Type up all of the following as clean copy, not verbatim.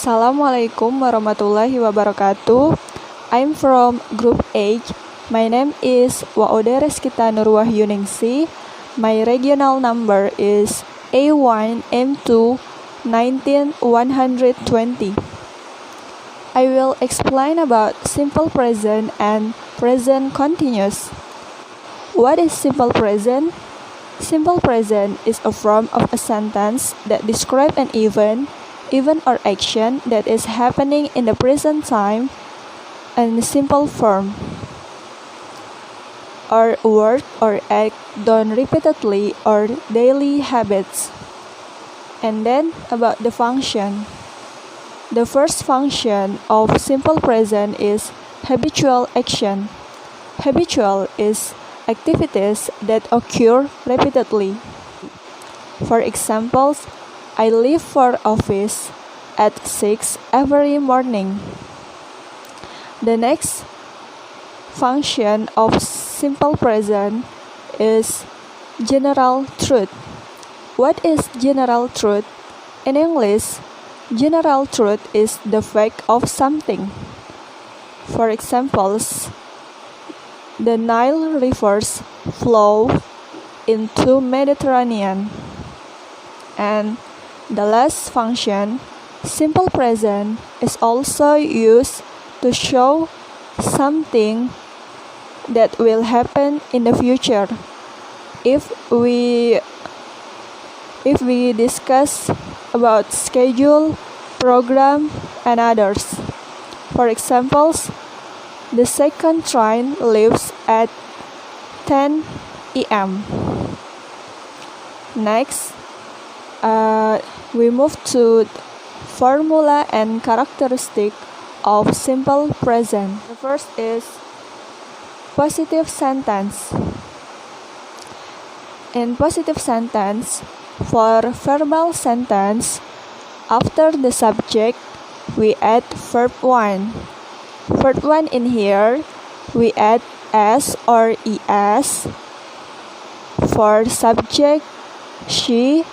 Assalamualaikum warahmatullahi wabarakatuh. I'm from Group A. My name is Rezkita Wahyuningsih. My regional number is A1 M2 19120. I will explain about simple present and present continuous. What is simple present? Simple present is a form of a sentence that describes an event or action that is happening in the present time in simple form, or word or act done repeatedly or daily habits. And then about the function. The first function of simple present is habitual action. Habitual is activities that occur repeatedly. For examples, I leave for office at 6 every morning. The next function of simple present is general truth. What is general truth? In English, general truth is the fact of something. For examples, the Nile rivers flow into Mediterranean. And the last function, simple present, is also used to show something that will happen in the future. If we discuss about schedule, program, and others. For examples, the second train leaves at 10 a.m. Next, we move to formula and characteristic of simple present. The first is positive sentence. In positive sentence, for verbal sentence, after the subject, we add verb 1. Verb 1 in here, we add s or es. For subject, she,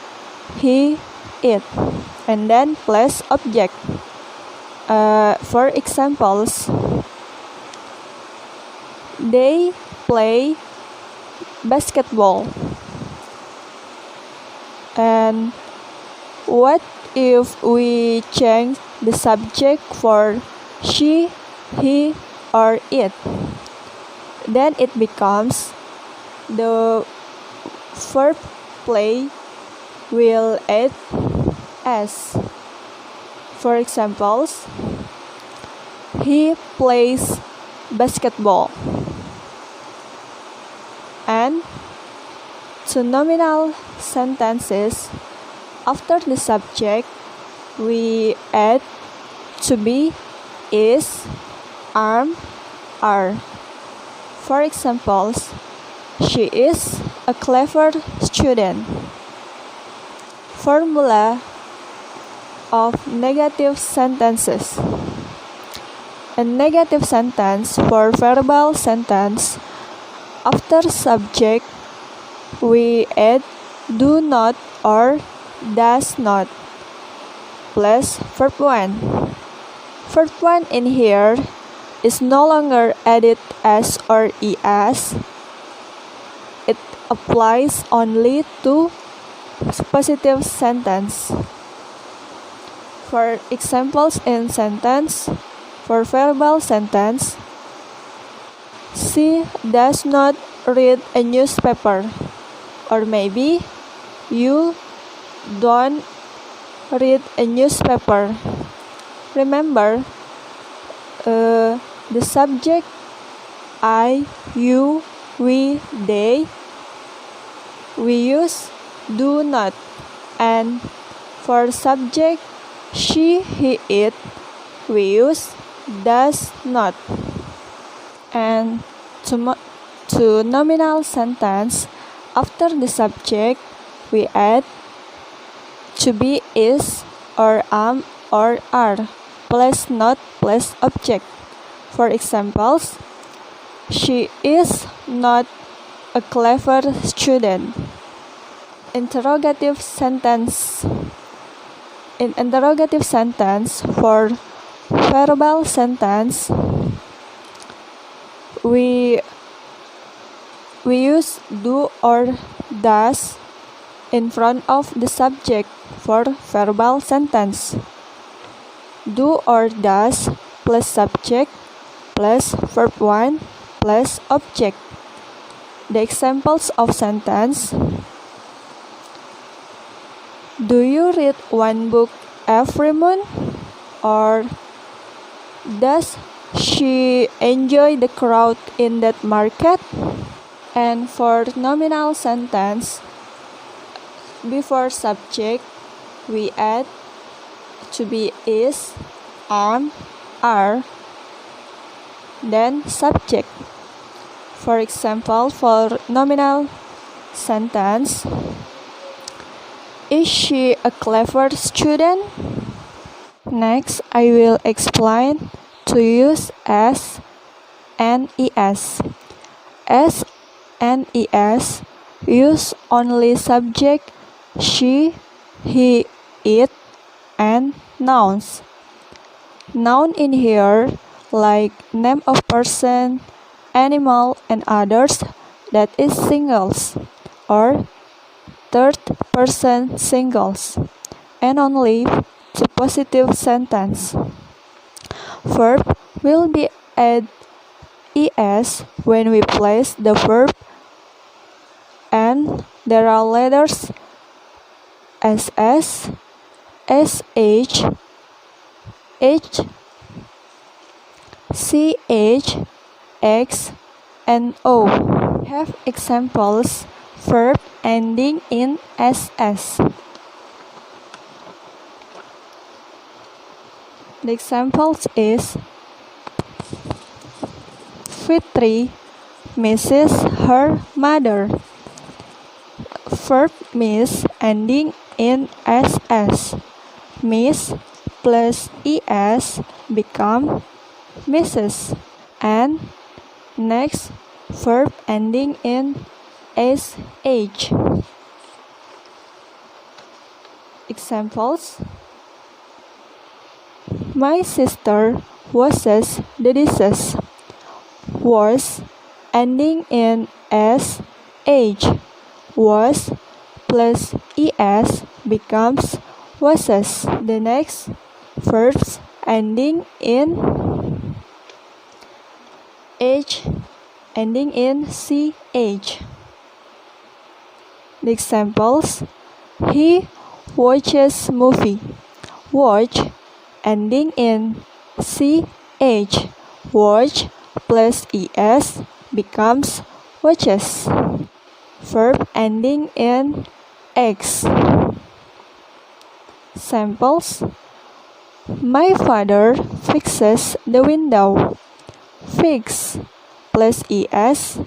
he, it, and then plus object. For examples, they play basketball. And what if we change the subject for she, he, or it? Then it becomes the verb play will add s. For examples, he plays basketball. And to nominal sentences, after the subject, we add to be, is, are. For examples, she is a clever student. Formula of negative sentences. A negative sentence for verbal sentence, after subject, we add do not or does not plus verb 1. Verb 1 in here is no longer added s or es. It applies only to positive sentence. For examples in sentence, for verbal sentence, she does not read a newspaper. Or maybe you don't read a newspaper. Remember, the subject I, you, we, they, we use do not, and for subject she, he, it, we use does not. And to nominal sentence, after the subject, we add to be, is, or am, or are, plus not, plus object. For examples, she is not a clever student. Interrogative sentence. In interrogative sentence, for verbal sentence, we use do or does in front of the subject for verbal sentence. Do or does plus subject plus verb 1 plus object. The examples of sentence: do you read one book every month? Or does she enjoy the crowd in that market? And for nominal sentence, before subject, we add to be is, am, are, then subject. For example, for nominal sentence, is she a clever student? Next, I will explain to use as and es. As and es use only subject she, he, it, and nouns. Noun in here like name of person, animal, and others, that is singles or third person singles, and only to positive sentence. Verb will be add es when we place the verb and there are letters ss, sh, h, ch, x, and o. Have examples verb ending in ss. The examples is Fitri misses her mother. Verb miss ending in ss. Miss plus es become misses. And next, verb ending in sh. Examples: my sister washes the dishes. Was ending in sh. Was plus es becomes washes. The next, verbs ending in h ending in ch. The examples: he watches movie. Watch ending in ch. Watch plus es becomes watches. Verb ending in x. Samples: my father fixes the window. Fix plus es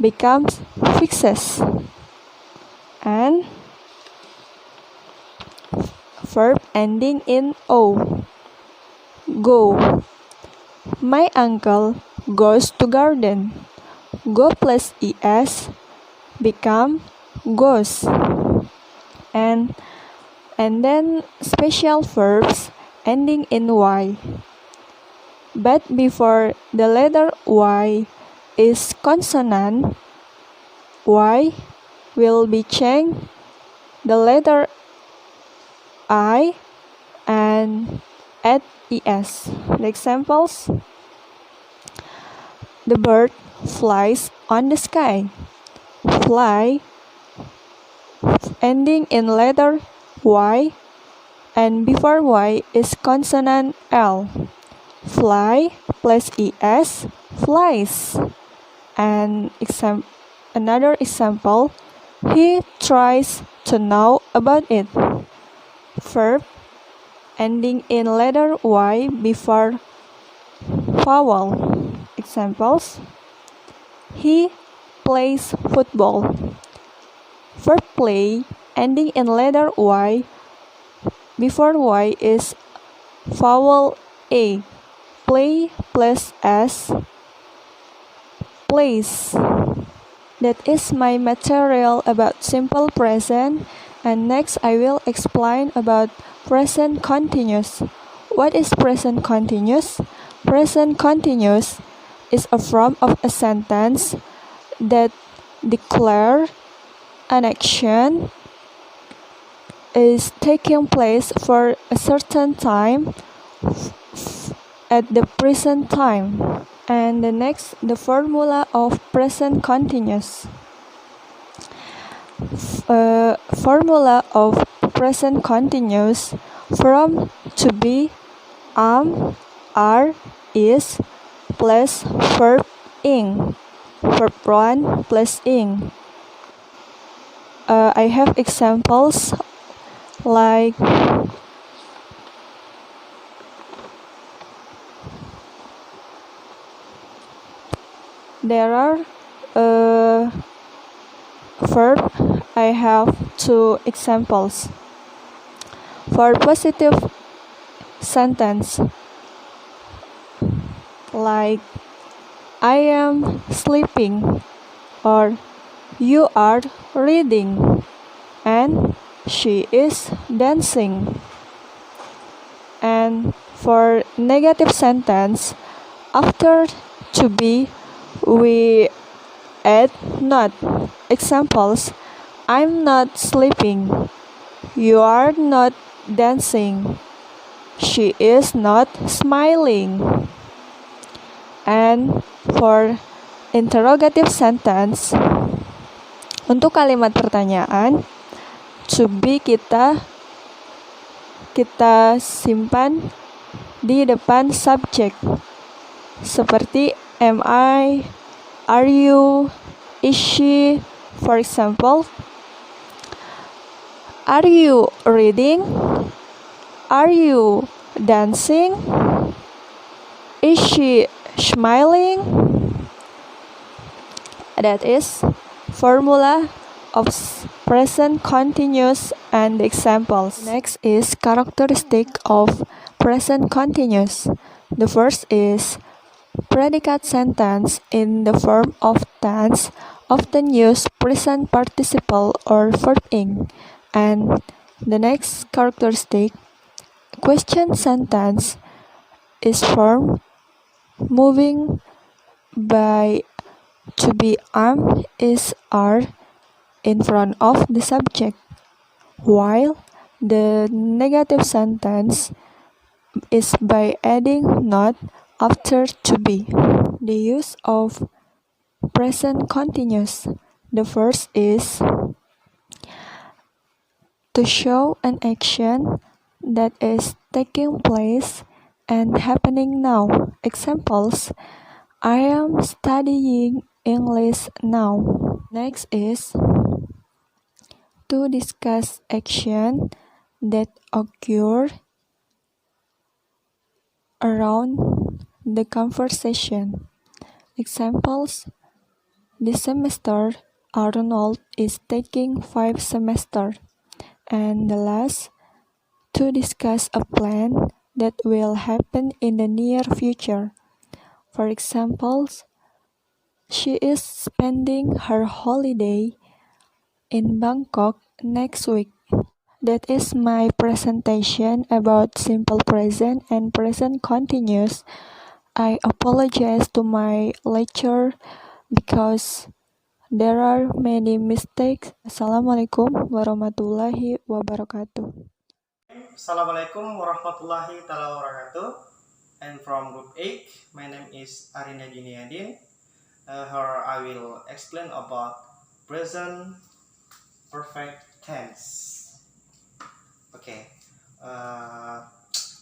becomes fixes. And verb ending in o. Go. My uncle goes to garden. Go plus es become goes. And then special verbs ending in y. But before the letter y is consonant, y will be changed the letter I and add es. The examples: the bird flies on the sky. Fly ending in letter y and before y is consonant l. Fly plus es flies. And another example: he tries to know about it. Verb ending in letter y before vowel. Examples: he plays football. Verb play ending in letter y before y is vowel a. Play plus s plays. That is my material about simple present, and next I will explain about Present continuous. What is present continuous? Present continuous is a form of a sentence that declare an action is taking place for a certain time at the present time. And the next, the formula of present continuous. Formula of present continuous from to be, are, is plus verb ing. Verb 1 plus ing. I have examples like there are verb. I have two examples. For positive sentence, like I am sleeping or you are reading and she is dancing. And for negative sentence, after to be, we add not. Examples, I'm not sleeping. You are not dancing. She is not smiling. And for interrogative sentence, untuk kalimat pertanyaan, to be kita simpan di depan subjek. Seperti am I, are you, is she. For example, are you reading? Are you dancing? Is she smiling? That is formula of present continuous and examples. Next is characteristic of present continuous. The first is predicate sentence in the form of tense often use present participle or verb ing. And the next characteristic, question sentence is formed moving by to be, is, are in front of the subject, while the negative sentence is by adding not after to be. The use of present continuous. The first is to show an action that is taking place and happening now. Examples, I am studying English now. Next is to discuss action that occur around the conversation. Examples, this semester Arnold is taking 5 semesters. And the last, to discuss a plan that will happen in the near future. For example, she is spending her holiday in Bangkok next week. That is my presentation about simple present and present continuous. I apologize to my lecturer because there are many mistakes. Assalamualaikum warahmatullahi wabarakatuh. Assalamualaikum warahmatullahi wabarakatuh. I'm from Group 8. My name is Arinda Juniadin. Here I will explain about present perfect tense. Okay.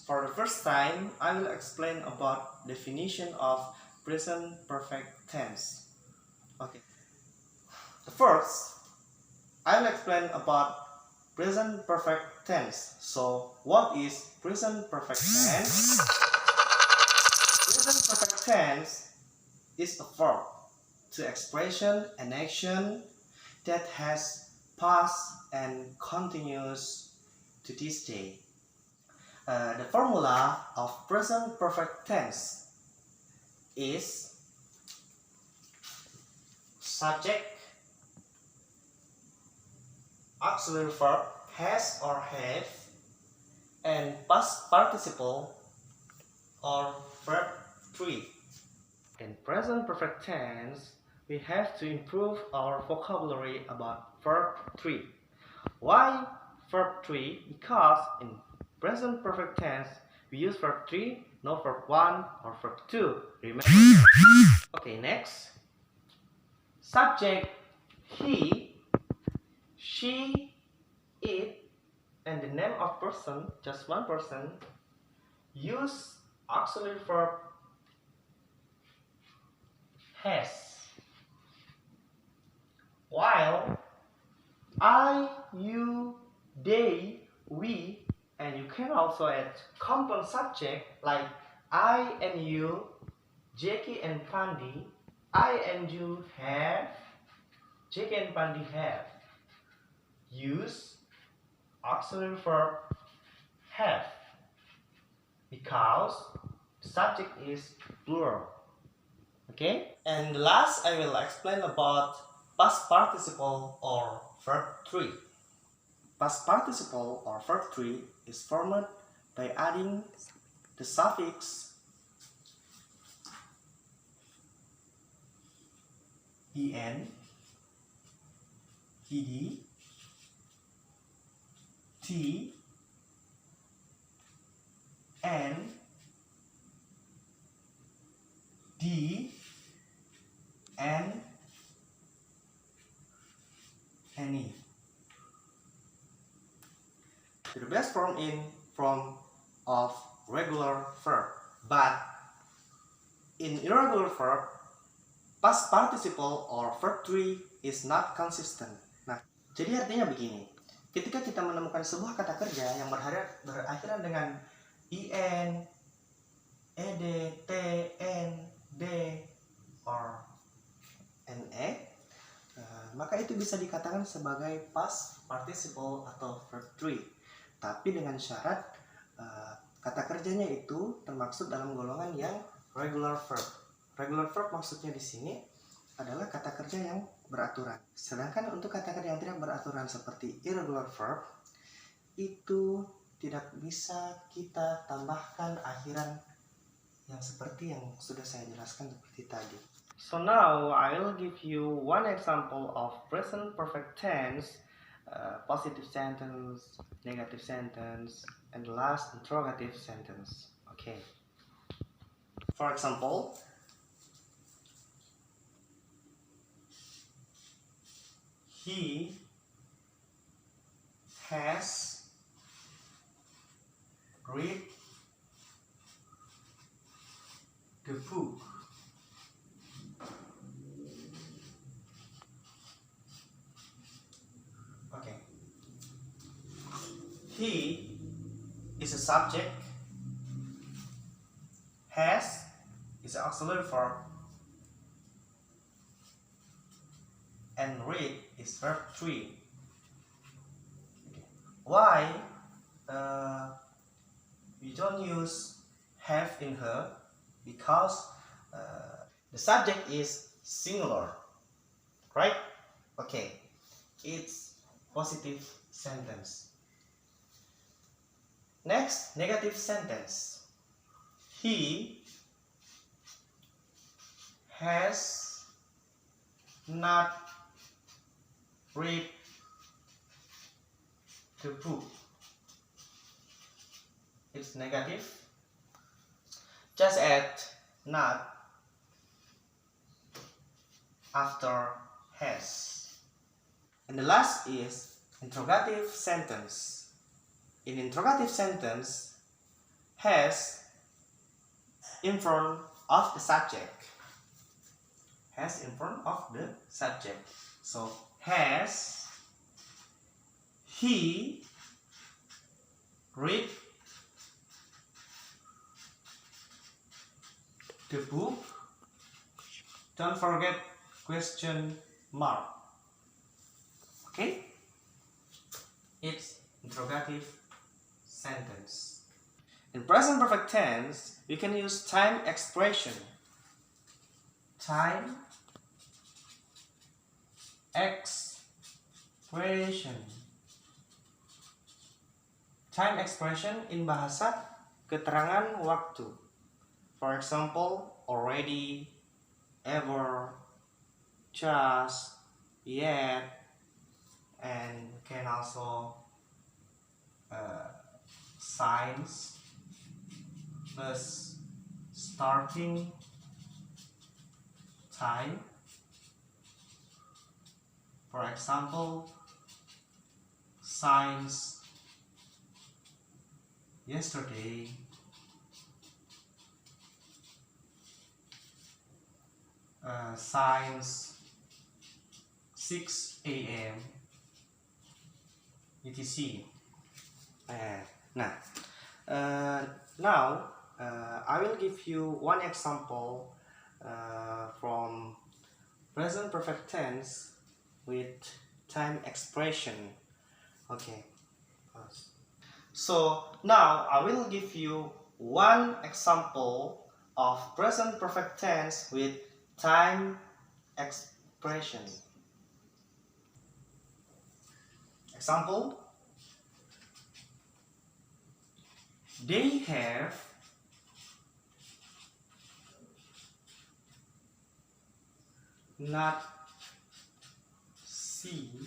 For the first time, I will explain about definition of present perfect tense. Okay. First, I will explain about present perfect tense. So, what is present perfect tense? Present perfect tense is a verb to expression an action that has past and continues to this day. The formula of present perfect tense is subject, auxiliary verb has or have, and past participle or verb 3. In present perfect tense, we have to improve our vocabulary about verb 3. Why verb 3? Because in present perfect tense, we use verb 3, no verb 1 or verb 2. Remember? Okay, next. Subject he, she, it, and the name of person, just one person, use auxiliary verb has. While I, you, they, we, and you can also add compound subject like I and you, Jackie and Pandi, I and you have, Jackie and Pandi have. Use auxiliary verb have because the subject is plural. Okay? And last, I will explain about past participle or verb 3. Past participle or verb 3 is formed by adding the suffix en, ed, t, n, d, and e. The best form of regular verb, but in irregular verb, past participle or verb 3 is not consistent. Nah, jadi artinya begini. Ketika kita menemukan sebuah kata kerja yang berakhiran dengan in, ed, tn, d, or ne, maka itu bisa dikatakan sebagai past participle atau verb 3. Tapi dengan syarat kata kerjanya itu termaksud dalam golongan yang regular verb. Regular verb maksudnya di sini adalah kata kerja yang beraturan. Sedangkan untuk kata kerja yang tidak beraturan seperti irregular verb, itu tidak bisa kita tambahkan akhiran yang seperti yang sudah saya jelaskan seperti tadi. So now I will give you one example of present perfect tense, positive sentence, negative sentence, and last interrogative sentence. Okay. For example, he has read the book. Okay. He is a subject. Has is an auxiliary verb. And read is verb 3. Why we don't use have in her? Because the subject is singular, right? Okay, it's positive sentence. Next, negative sentence. He has not read the book. It's negative. Just add not after has. And the last is interrogative sentence. In interrogative sentence, has in front of the subject. Has in front of the subject. So has he read the book? Don't forget question mark. Okay? It's interrogative sentence. In present perfect tense, we can use time expression. Time expression. time expression in bahasa keterangan waktu. For example, already, ever, just, yet, and can also signs plus starting time. For example, signs yesterday, signs 6 a.m. etc. Now I will give you one example from present perfect tense with time expression. Okay. So now I will give you one example of present perfect tense with time expression. Example: they have not seen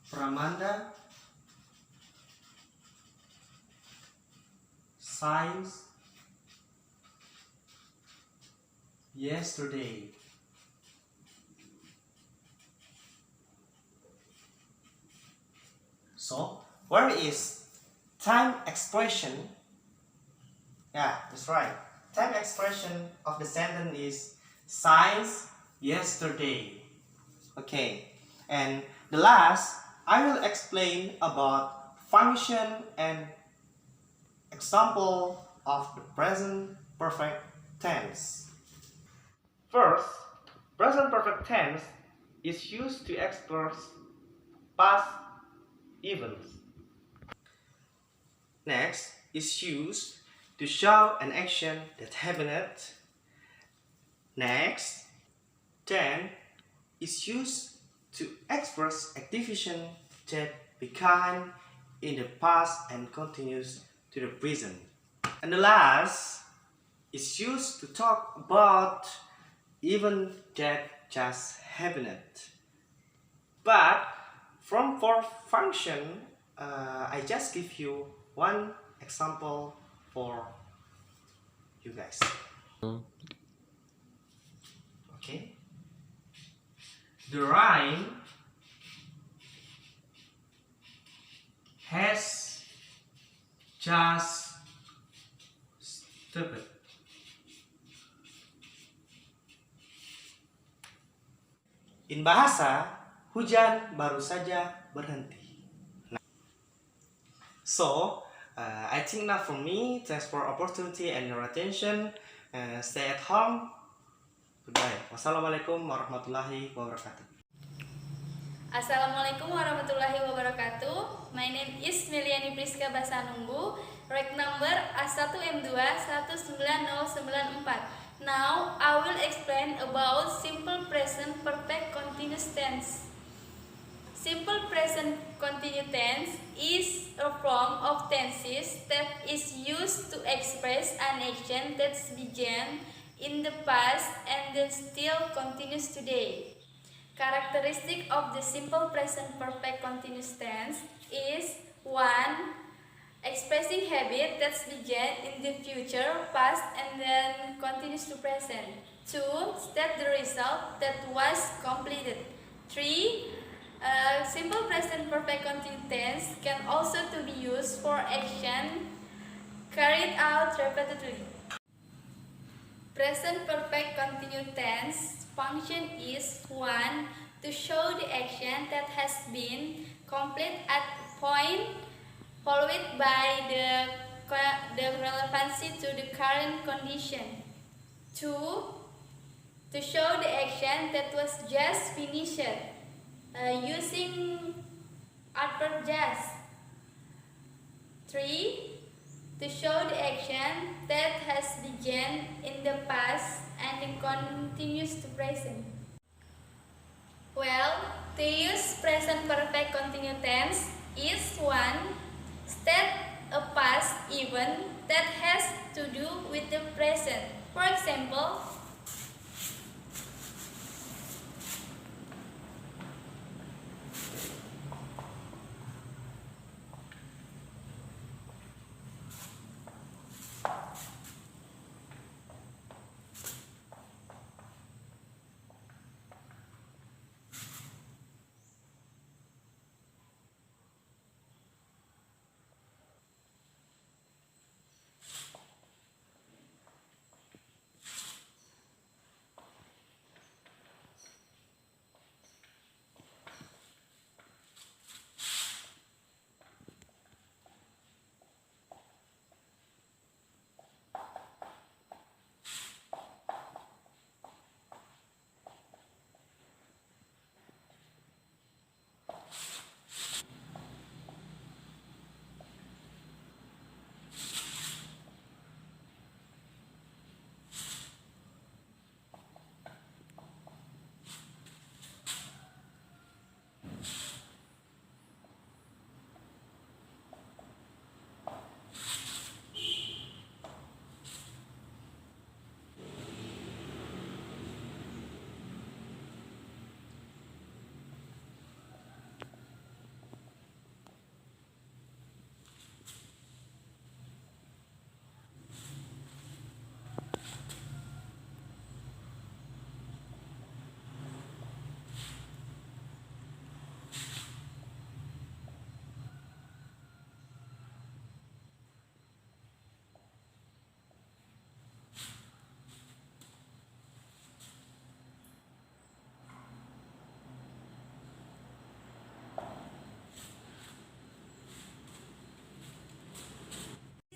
Pramanda signs yesterday. So, where is time expression? Yeah, that's right. Time expression of the sentence is signs yesterday. Okay, and the last, I will explain about function and example of the present perfect tense. First, present perfect tense is used to express past events. Next, is used to show an action that happened. Next, then is used to express activation that began in the past and continues to the present. And the last is used to talk about event that just happened. But for function, I just give you one example for you guys. Okay. The rain has just stopped. In bahasa, hujan baru saja berhenti. So, I think enough from me. Thanks for opportunity and your attention. Stay at home. Goodbye. Wassalamualaikum warahmatullahi wabarakatuh. Assalamualaikum warahmatullahi wabarakatuh. My name is Melyani Priska Basanunggu. Reg number A1M2 19094. Now I will explain about simple present perfect continuous tense. Simple present continuous tense is a form of tenses that is used to express an action that began in the past and that still continues today. Characteristic of the simple present perfect continuous tense is 1. Expressing habit that began in the future, past, and then continues to present. 2. State the result that was completed. 3. Simple present perfect continuous tense can also to be used for action carried out repeatedly. Present perfect continuous tense function is 1. To show the action that has been complete at point followed by the relevancy to the current condition. 2. To show the action that was just finished using adverb just. 3. To show the action that has begun in the past and continues to present. Well, to use present perfect continuous tense, is one, state a past event that has to do with the present. For example,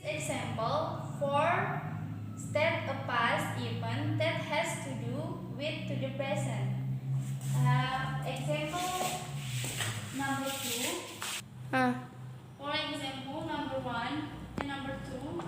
example for state a past event that has to do with to the present. Example number 2. For example number 1 and number 2.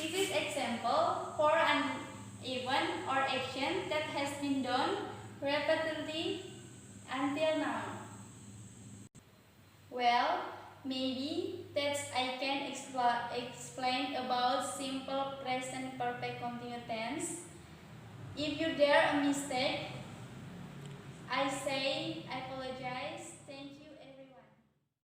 This is example for an event or action that has been done repeatedly until now. Well, maybe that's I can explain about simple present perfect continuous tense. If you dare a mistake,